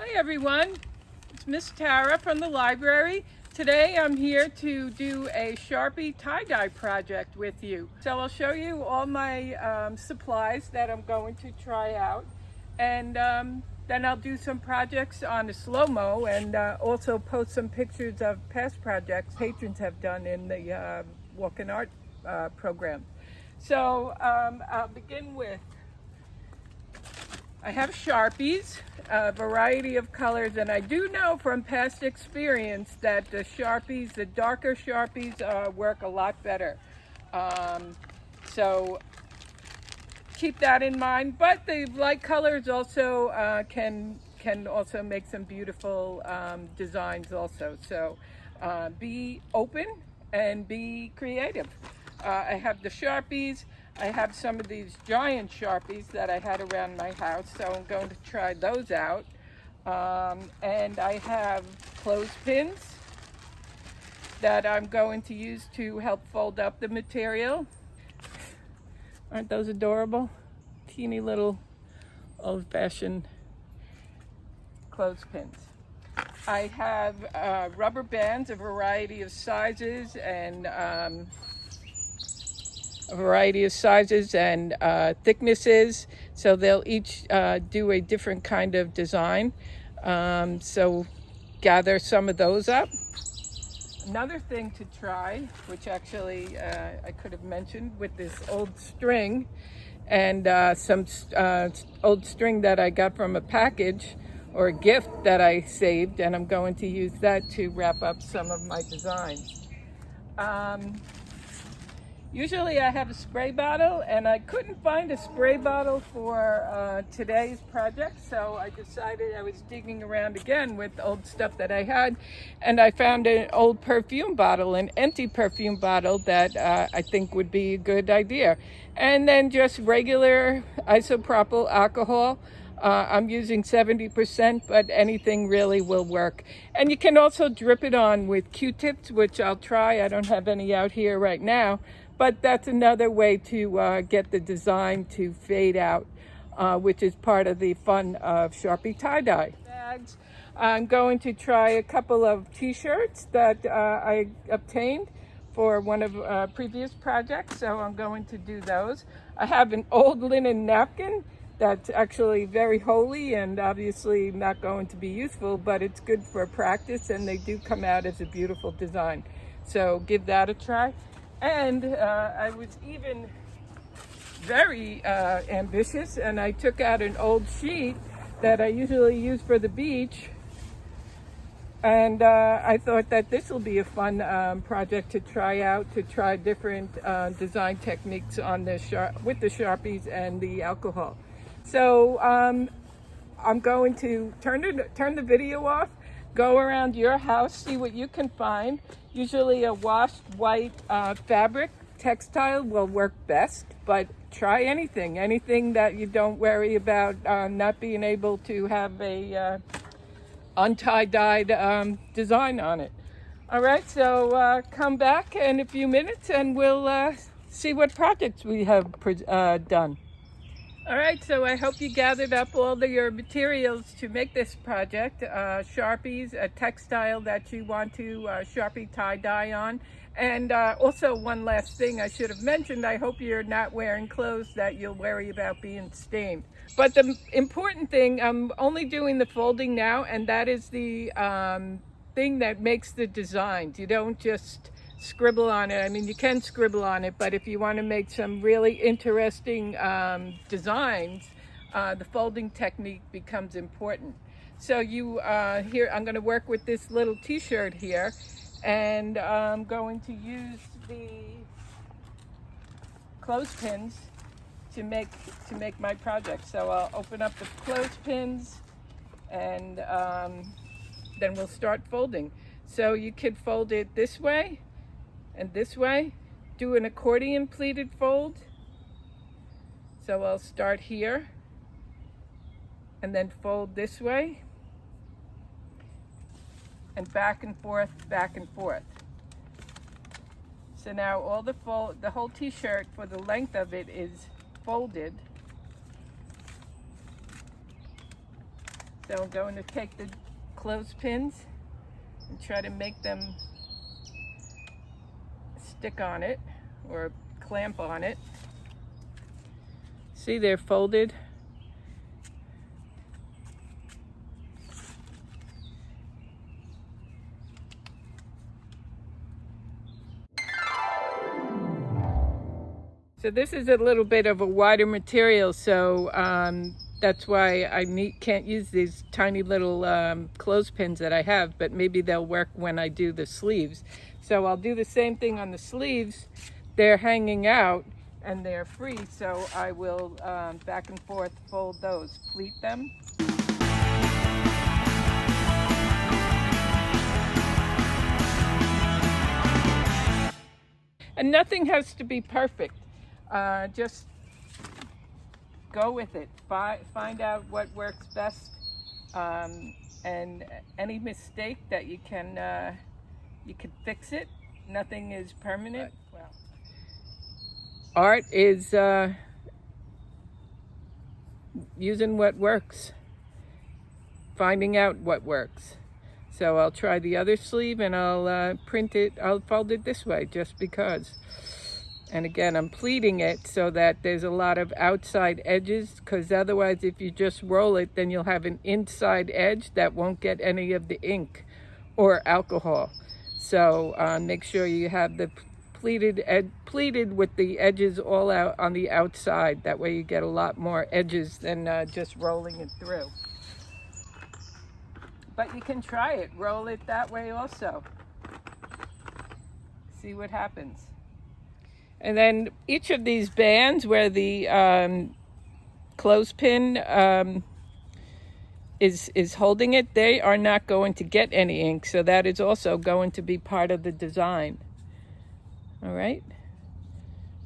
Hi everyone, it's Miss Tara from the library. Today I'm here to do a Sharpie tie-dye project with you. So I'll show you all my supplies that I'm going to try out, and then I'll do some projects on the slow-mo and also post some pictures of past projects patrons have done in the Walk in Art program. So I'll begin with, I have Sharpies, a variety of colors, and I do know from past experience that the Sharpies, the darker Sharpies, work a lot better. So keep that in mind. But the light colors also can also make some beautiful designs also. So be open and be creative. I have the Sharpies. I have some of these giant Sharpies that I had around my house, so I'm going to try those out. And I have clothespins that I'm going to use to help fold up the material. Aren't those adorable? Teeny little old-fashioned clothespins. I have rubber bands, a variety of sizes and thicknesses, so they'll each do a different kind of design. So gather some of those up. Another thing to try, which actually I could have mentioned, with this old string and some old string that I got from a package or a gift that I saved, and I'm going to use that to wrap up some of my designs. Usually I have a spray bottle, and I couldn't find a spray bottle for today's project, so I decided, I was digging around again with old stuff that I had, and I found an old perfume bottle, an empty perfume bottle that I think would be a good idea. And then just regular isopropyl alcohol. I'm using 70%, but anything really will work. And you can also drip it on with Q-tips, which I'll try. I don't have any out here right now, but that's another way to get the design to fade out, which is part of the fun of Sharpie tie-dye. Bags. I'm going to try a couple of t-shirts that I obtained for one of previous projects, so I'm going to do those. I have an old linen napkin that's actually very holey and obviously not going to be useful, but it's good for practice, and they do come out as a beautiful design. So give that a try. And I was even very ambitious, and I took out an old sheet that I usually use for the beach, and I thought that this will be a fun project to try out, to try different design techniques on with the Sharpies and the alcohol. So I'm going to turn the video off, go around your house, see what you can find. Usually a washed white fabric textile will work best, but try anything that you don't worry about not being able to have a untie-dyed design on it. All right, so come back in a few minutes and we'll see what projects we have done. All right, so I hope you gathered up all your materials to make this project. Sharpies, a textile that you want to Sharpie tie-dye on. And also one last thing I should have mentioned, I hope you're not wearing clothes that you'll worry about being stained. But the important thing, I'm only doing the folding now, and that is the thing that makes the designs. You don't just scribble on it. I mean, you can scribble on it, but if you want to make some really interesting designs, the folding technique becomes important. So here, I'm going to work with this little t-shirt here, and I'm going to use the clothespins to make my project. So I'll open up the clothespins, and then we'll start folding. So you could fold it this way and this way, do an accordion pleated fold. So I'll start here and then fold this way and back and forth, back and forth. So now all the whole t-shirt, for the length of it, is folded. So I'm going to take the clothespins and try to make them stick on it or clamp on it. See, they're folded. So this is a little bit of a wider material, so that's why I can't use these tiny little clothespins that I have, but maybe they'll work when I do the sleeves. So I'll do the same thing on the sleeves. They're hanging out and they're free, so I will back and forth fold those, pleat them. And nothing has to be perfect. Just go with it. Find out what works best, and any mistake that you can fix it. Nothing is permanent. Well, art is using what works, finding out what works. So I'll try the other sleeve and I'll print it. I'll fold it this way just because. And again, I'm pleating it so that there's a lot of outside edges, because otherwise if you just roll it, then you'll have an inside edge that won't get any of the ink or alcohol. So make sure you have the pleated with the edges all out on the outside. That way you get a lot more edges than just rolling it through. But you can try it, roll it that way also. See what happens. And then each of these bands where the clothespin is holding it, they are not going to get any ink. So that is also going to be part of the design. All right.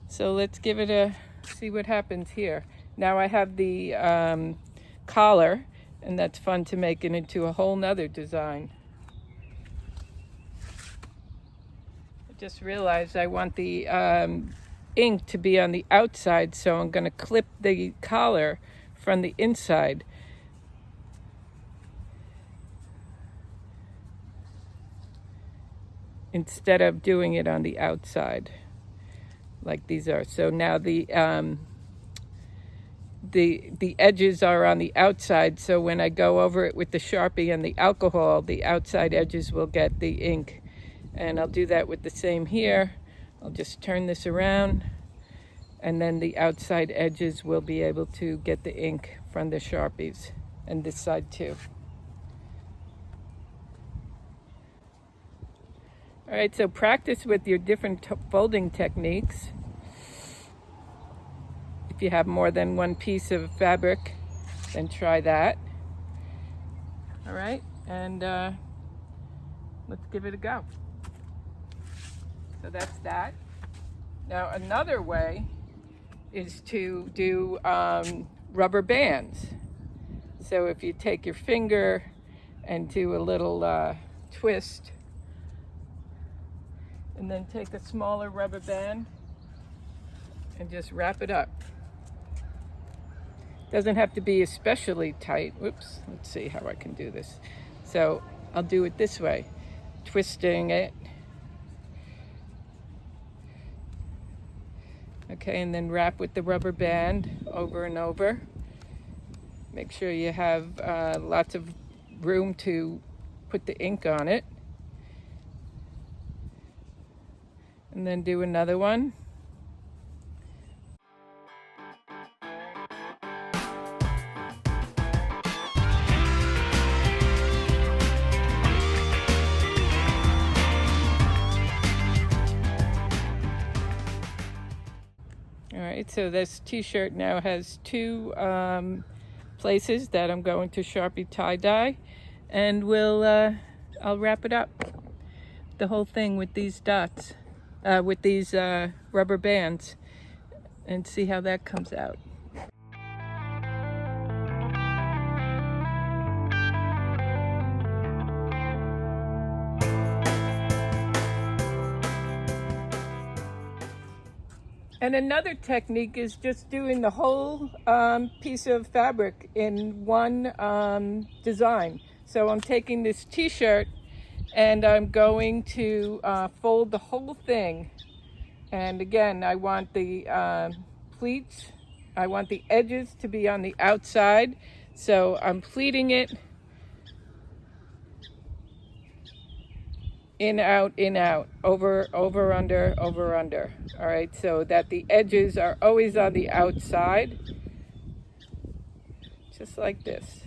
So let's give it see what happens here. Now I have the collar, and that's fun to make it into a whole nother design. Just realized I want the ink to be on the outside, so I'm going to clip the collar from the inside. Instead of doing it on the outside like these are. So now the edges are on the outside, so when I go over it with the Sharpie and the alcohol, the outside edges will get the ink. And I'll do that with the same here. I'll just turn this around, and then the outside edges will be able to get the ink from the Sharpies, and this side too. All right, so practice with your different folding techniques. If you have more than one piece of fabric, then try that. All right, and let's give it a go. So that's that. Now another way is to do rubber bands. So if you take your finger and do a little twist, and then take a smaller rubber band and just wrap it up. Doesn't have to be especially tight. Whoops, let's see how I can do this. So I'll do it this way, twisting it. Okay, and then wrap with the rubber band over and over. Make sure you have lots of room to put the ink on it. And then do another one. All right, so this t-shirt now has two places that I'm going to Sharpie tie-dye, and I'll wrap it up, the whole thing with these dots, with these rubber bands, and see how that comes out. And another technique is just doing the whole piece of fabric in one design. So I'm taking this t-shirt and I'm going to fold the whole thing. And again, I want the pleats, I want the edges to be on the outside. So I'm pleating it in, out, over, under, over, under. All right, so that the edges are always on the outside, just like this.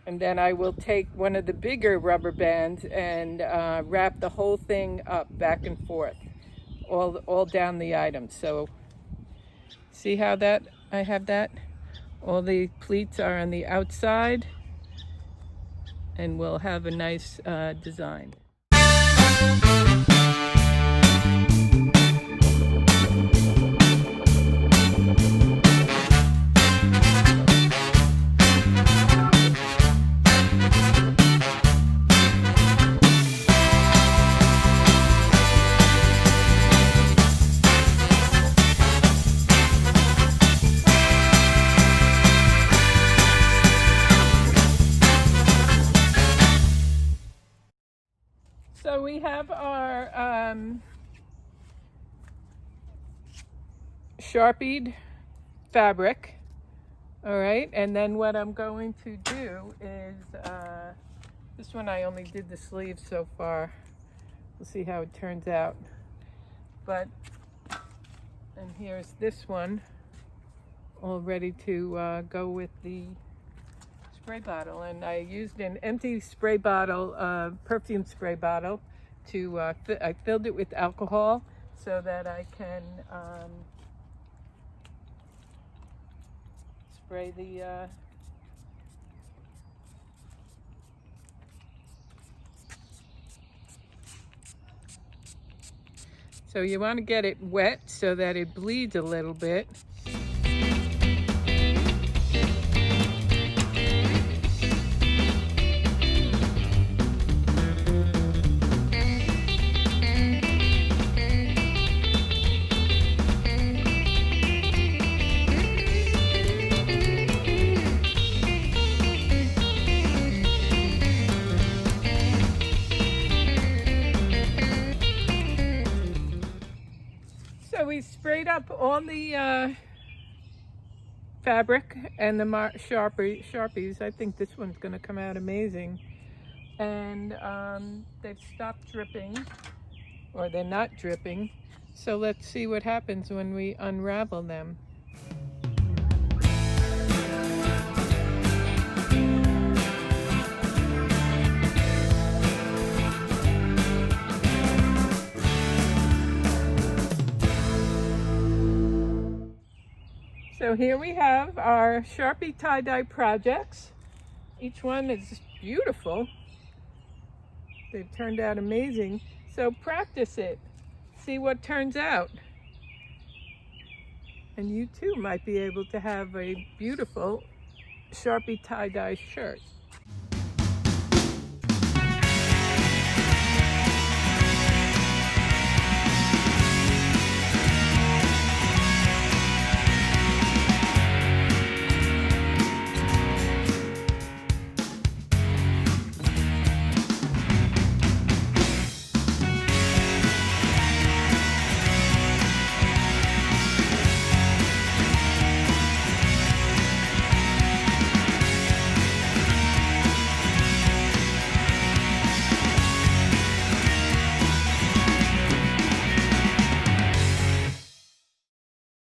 And then I will take one of the bigger rubber bands and wrap the whole thing up, back and forth, all down the item. So see how that, I have that? All the pleats are on the outside, and we'll have a nice design. So we have our Sharpied fabric, all right, and then what I'm going to do is, this one I only did the sleeves so far. We'll see how it turns out. But, and here's this one, all ready to go with the spray bottle, and I used an empty spray bottle, perfume spray bottle, to I filled it with alcohol so that I can spray the so you want to get it wet so that it bleeds a little bit. So we sprayed up all the fabric and the Sharpies. I think this one's going to come out amazing. And they've stopped dripping, or they're not dripping. So let's see what happens when we unravel them. So here we have our Sharpie tie-dye projects. Each one is beautiful. They've turned out amazing. So practice it. See what turns out. And you too might be able to have a beautiful Sharpie tie-dye shirt.